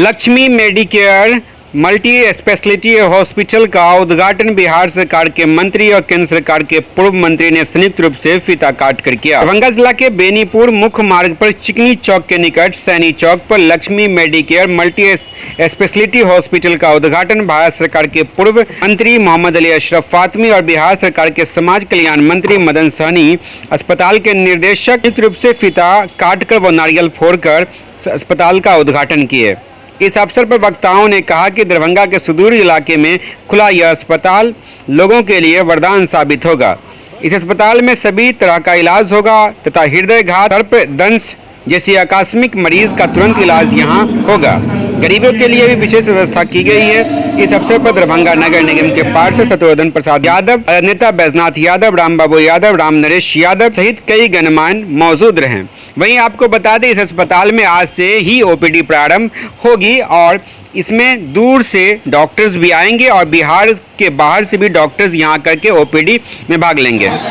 Lakshmi Medicare multi speciality hospital का उद्घाटन बिहार सरकार के मंत्री और केंद्र सरकार के पूर्व मंत्री ने संयुक्त रूप से फीता काट कर किया। दरभंगा जिला के बेनीपुर मुख्य मार्ग पर चिकनी चौक के निकट सैनी चौक पर Lakshmi Medicare multi speciality hospital का उद्घाटन भारत सरकार के पूर्व मंत्री मोहम्मद अली अशरफ फातमी और बिहार सरकार के समाज कल्याण मंत्री मदन सहनी अस्पताल के निर्देशक संयुक्त रूप से फीता काटकर व नारियल फोड़कर अस्पताल का उद्घाटन किए। इस अवसर पर वक्ताओं ने कहा कि दरभंगा के सुदूर इलाके में खुला यह अस्पताल लोगों के लिए वरदान साबित होगा। इस अस्पताल में सभी तरह का इलाज होगा तथा हृदयघात, सर्प दंश जैसी आकस्मिक मरीज का तुरंत इलाज यहां होगा। गरीबों के लिए भी विशेष व्यवस्था की गई है। इस अवसर पर दरभंगा नगर निगम के पार्षद शत्रुघ्न प्रसाद यादव, नेता बैजनाथ यादव, राम बाबू यादव, राम नरेश यादव सहित कई गणमान्य मौजूद रहे। वहीं आपको बता दें, इस अस्पताल में आज से ही ओपीडी प्रारंभ होगी और इसमें दूर से डॉक्टर्स भी आएंगे और बिहार के बाहर से भी डॉक्टर्स यहाँ करके ओपीडी में भाग लेंगे। इस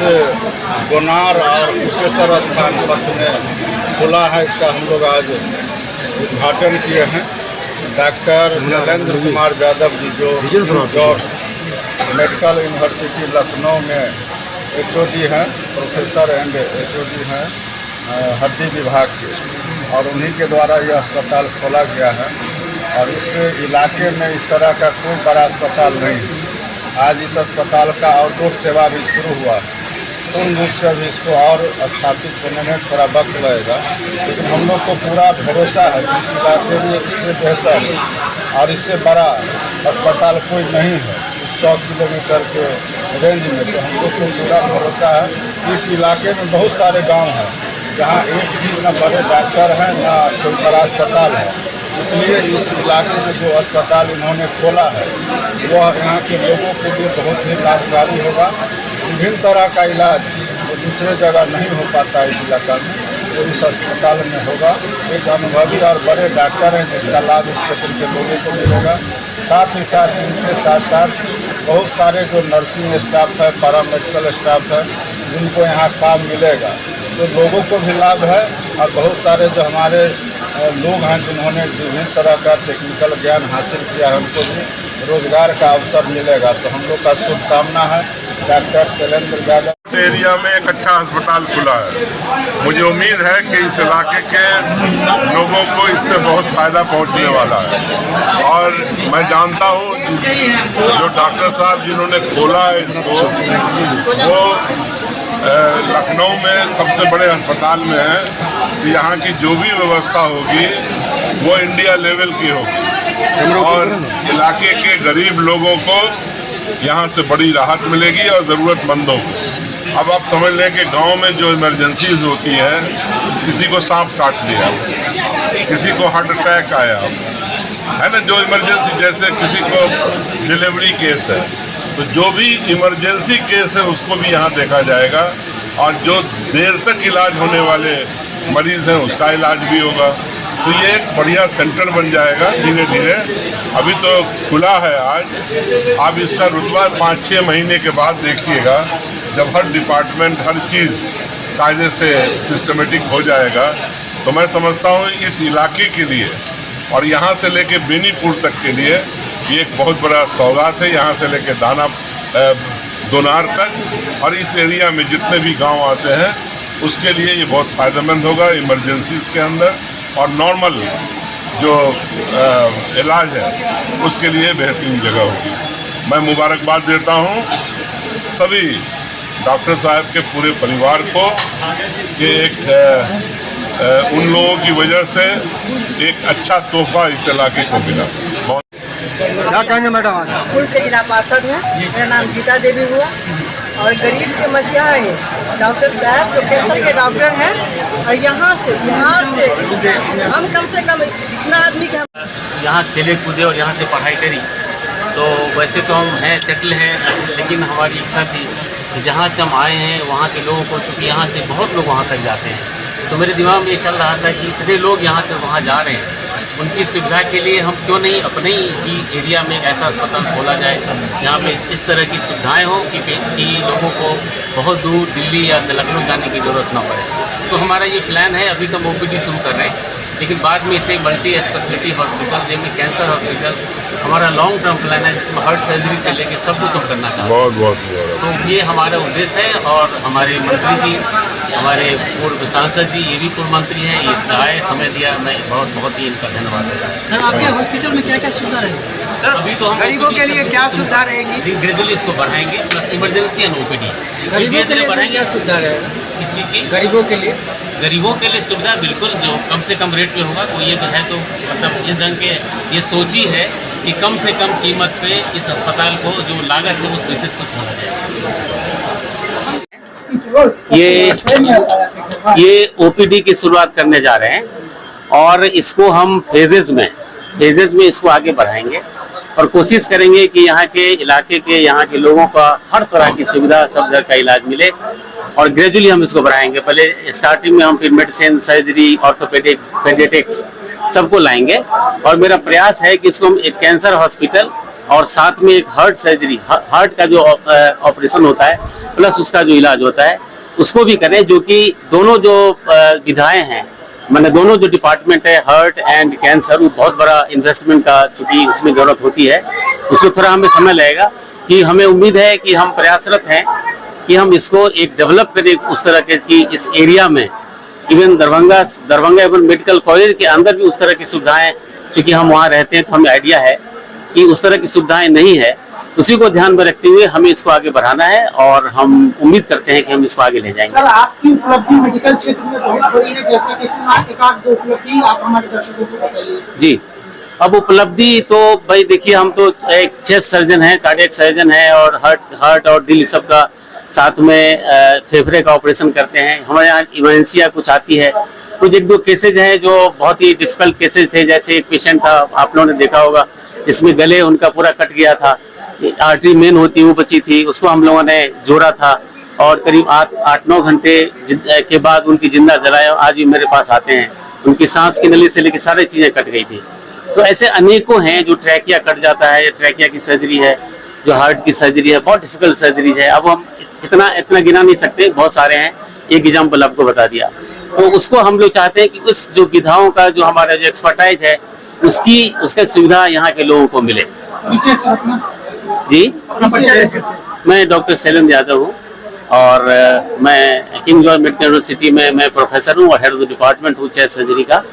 गोनार और कुशेश्वर स्थान पथ में खुला है, इसका हम लोग आज उद्घाटन किए हैं। डॉक्टर शैलेंद्र कुमार यादव जी जो मेडिकल यूनिवर्सिटी लखनऊ में एचओडी हैं, प्रोफेसर एंड एचओडी हैं हड्डी विभाग के, और उन्हीं के द्वारा यह अस्पताल खोला गया है। और इस इलाके में इस तरह का कोई बड़ा अस्पताल नहीं है। आज इस अस्पताल का आउटडोर सेवा भी शुरू हुआ है। पूर्ण रूप से भी इसको और स्थापित करने में थोड़ा वक्त लगेगा, लेकिन हम लोग को पूरा भरोसा है कि इस इलाके में इससे बेहतर और इससे बड़ा अस्पताल कोई नहीं है इस 100 किलोमीटर के रेंज में। तो हम लोग को पूरा भरोसा है कि इस इलाके में बहुत सारे गांव हैं जहां एक भी न बड़े डॉक्टर हैं न कोई बड़ा अस्पताल है। इसलिए इस इलाके में जो अस्पताल इन्होंने खोला है वह यहाँ के लोगों के लिए बहुत ही लाभकारी होगा। विभिन्न तरह का इलाज जो दूसरे जगह नहीं हो पाता इस इलाका में, तो इस अस्पताल में होगा। एक अनुभवी और बड़े डॉक्टर हैं जिसका लाभ इस क्षेत्र के लोगों को मिलेगा। साथ ही साथ इनके साथ साथ बहुत सारे जो नर्सिंग स्टाफ है, पैरामेडिकल स्टाफ है, जिनको यहाँ काम मिलेगा, तो लोगों को भी लाभ है। और बहुत सारे जो हमारे लोग हैं जिन्होंने विभिन्न तरह का टेक्निकल ज्ञान हासिल किया है, उनको भी रोजगार का अवसर मिलेगा। तो हम लोग का शुभकामना है डॉक्टर शैलेंद्र यादव। एरिया में एक अच्छा अस्पताल खुला है। मुझे उम्मीद है कि इस इलाके के लोगों को इससे बहुत फ़ायदा पहुंचने वाला है। और मैं जानता हूं जो डॉक्टर साहब जिन्होंने खोला है इसको, वो लखनऊ में सबसे बड़े अस्पताल में है। तो यहाँ की जो भी व्यवस्था होगी वो इंडिया लेवल की होगी और इलाके के गरीब लोगों को यहाँ से बड़ी राहत मिलेगी और ज़रूरतमंदों को। अब आप समझ लें कि गांव में जो इमरजेंसीज होती है, किसी को सांप काट लिया, किसी को हार्ट अटैक आया है ना, जो इमरजेंसी, जैसे किसी को डिलीवरी केस है, तो जो भी इमरजेंसी केस है उसको भी यहाँ देखा जाएगा। और जो देर तक इलाज होने वाले मरीज़ हैं उसका इलाज भी होगा। तो ये एक बढ़िया सेंटर बन जाएगा धीरे धीरे। अभी तो खुला है आज, आप इसका रुतबा 5-6 महीने के बाद देखिएगा, जब हर डिपार्टमेंट हर चीज़ कायदे से सिस्टमेटिक हो जाएगा। तो मैं समझता हूँ इस इलाके के लिए और यहाँ से लेके बेनीपुर तक के लिए ये एक बहुत बड़ा सौगात है। यहाँ से लेके दोनार तक और इस एरिया में जितने भी गांव आते हैं उसके लिए ये बहुत फ़ायदेमंद होगा इमरजेंसीज के अंदर, और नॉर्मल जो इलाज है उसके लिए बेहतरीन जगह होगी। मैं मुबारकबाद देता हूँ सभी डॉक्टर साहब के पूरे परिवार को कि एक उन लोगों की वजह से एक अच्छा तोहफा इस इलाके को मिला। क्या कहेंगे मैडम? आज फूल के जिला पार्षद हैं, मेरा नाम गीता देवी हुआ और गरीब के मसीहा है डॉक्टर साहब जो कैंसर के डॉक्टर हैं। और यहाँ से बिहार से हम कम से कम इतना आदमी के यहाँ खेले कूदे और यहाँ से पढ़ाई करी। तो वैसे तो हम हैं सेटल हैं, लेकिन हमारी इच्छा थी कि जहाँ से हम आए हैं वहाँ के लोगों को, चूँकि यहाँ से बहुत लोग वहाँ तक जाते हैं, तो मेरे दिमाग में ये चल रहा था कि इतने लोग यहाँ से वहाँ जा रहे हैं, उनकी सुविधा के लिए हम क्यों नहीं अपने ही एरिया में एक ऐसा अस्पताल खोला जाए जहाँ पे इस तरह की सुविधाएं हों कि लोगों को बहुत दूर दिल्ली या लखनऊ जाने की ज़रूरत ना पड़े। तो हमारा ये प्लान है। अभी तो हम ओपीडी शुरू कर रहे हैं लेकिन बाद में इसे मल्टी स्पेशलिटी हॉस्पिटल जिसमें कैंसर हॉस्पिटल हमारा लॉन्ग टर्म प्लान है, जिसमें हार्ट सर्जरी से लेकर सब कुछ हम करना चाहते हैं। बहुत तो ये हमारा उद्देश्य है और हमारे मंत्री जी, हमारे पूर्व सांसद जी, ये भी पूर्व मंत्री हैं, इसका आए समय दिया, मैं बहुत ही इनका धन्यवाद देता हूँ। सर आपके हॉस्पिटल में क्या क्या सुविधा रहेगी? सर अभी तो हम गरीबों के लिए क्या सुविधा रहेगी? ग्रेजुअली इसको बढ़ाएंगे, प्लस इमरजेंसी एंड ओपीडी गरीबों के लिए बढ़ाएंगे। क्या सुविधा रहेगा? किस चीज़ की? गरीबों के लिए सुविधा बिल्कुल जो कम से कम रेट पे होगा। तो ये जो है तो मतलब इस ढंग के ये सोच ही है कि कम से कम कीमत पे इस अस्पताल को जो लागत है उस बेसिस पर खोला जाए। ये ओपीडी की शुरुआत करने जा रहे हैं और इसको हम फेजेज में इसको आगे बढ़ाएंगे और कोशिश करेंगे कि यहाँ के इलाके के यहाँ के लोगों का हर तरह की सुविधा, सब तरह का इलाज मिले और ग्रेजुअली हम इसको बढ़ाएंगे। पहले स्टार्टिंग में हम फिर मेडिसिन, सर्जरी, ऑर्थोपेडिक, पेडियाट्रिक्स सबको लाएंगे और मेरा प्रयास है कि इसको हम एक कैंसर हॉस्पिटल और साथ में एक हार्ट सर्जरी, हार्ट का जो ऑपरेशन होता है प्लस उसका जो इलाज होता है उसको भी करें, जो कि दोनों जो विधाएं हैं, मैंने दोनों जो डिपार्टमेंट है हार्ट एंड कैंसर, वो बहुत बड़ा इन्वेस्टमेंट का चूंकि उसमें जरूरत होती है, उसको थोड़ा हमें समय लगेगा। कि हमें उम्मीद है कि हम प्रयासरत हैं कि हम इसको एक डेवलप करें उस तरह के कि इस एरिया में इवन दरभंगा एवं मेडिकल कॉलेज के अंदर भी उस तरह की सुविधाएं, चूँकि हम वहाँ रहते हैं तो हमें आइडिया है कि उस तरह की सुविधाएं नहीं है, उसी को ध्यान में रखते हुए हमें इसको आगे बढ़ाना है और हम उम्मीद करते हैं कि हम इसको आगे ले जाएंगे। सर आपकी उपलब्धि मेडिकल क्षेत्र में बहुत बड़ी है, जैसा कि एक आध दो उपलब्धि आप हमारे दर्शकों को बताइए। जी, अब उपलब्धि तो भाई देखिए, हम तो एक चेस्ट सर्जन है, कार्डियक सर्जन है और हार्ट और दिल सब का साथ में फेफड़े का ऑपरेशन करते हैं। हमारे यहाँ इमरजेंसियाँ कुछ आती है, कुछ एक दो केसेज हैं जो बहुत ही डिफिकल्ट केसेज थे। जैसे एक पेशेंट था, आप लोगों ने देखा होगा, जिसमें गले उनका पूरा कट गया था, आर्टरी मेन होती वो बची थी, उसको हम लोगों ने जोड़ा था और करीब 8-9 घंटे के बाद उनकी जिंदा जलाया। आज भी मेरे पास आते हैं, उनकी सांस की नली से लेकर सारी चीजें कट गई थी। तो ऐसे अनेकों हैं जो ट्रैकिया कट जाता है, ट्रैकिया की सर्जरी है, जो हार्ट की सर्जरी है, बहुत डिफिकल्ट सर्जरी है। अब हम इतना गिना नहीं सकते, बहुत सारे हैं, एक एग्जाम्पल आपको बता दिया। तो उसको हम लोग चाहते हैं कि उस जो विधाओं का जो हमारा जो एक्सपर्टाइज है उसका सुविधा यहाँ के लोगों को मिले। जी, मैं डॉक्टर शैलेंद्र यादव हूँ और मैं किंग जॉर्ज मेडिकल यूनिवर्सिटी में मैं प्रोफेसर हूँ और हेड ऑफ द डिपार्टमेंट हूँ चेस्ट सर्जरी का,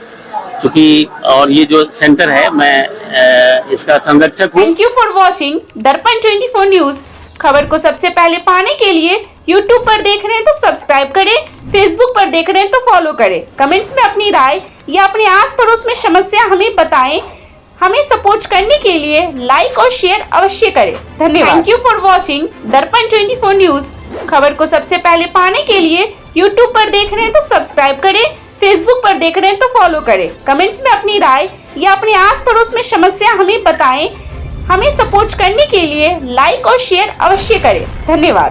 चूँकि और ये जो सेंटर है मैं इसका संरक्षक हूँ। थैंक यू फॉर वॉचिंग दर्पण 24 न्यूज। खबर को सबसे पहले पाने के लिए YouTube पर देख रहे हैं तो सब्सक्राइब करें, Facebook पर देख रहे हैं तो फॉलो करें। कमेंट्स में अपनी राय या अपने आस पड़ोस में समस्या हमें बताएं। हमें सपोर्ट करने के लिए लाइक और शेयर अवश्य करें। धन्यवाद। थैंक यू फॉर वॉचिंग दर्पण 24 न्यूज। खबर को सबसे पहले पाने के लिए YouTube पर देख रहे हैं तो सब्सक्राइब करें, Facebook पर देख रहे हैं तो फॉलो करें। कमेंट्स में अपनी राय या अपने आस पड़ोस में समस्या हमें बताएं। हमें सपोर्ट करने के लिए लाइक और शेयर अवश्य करें। धन्यवाद।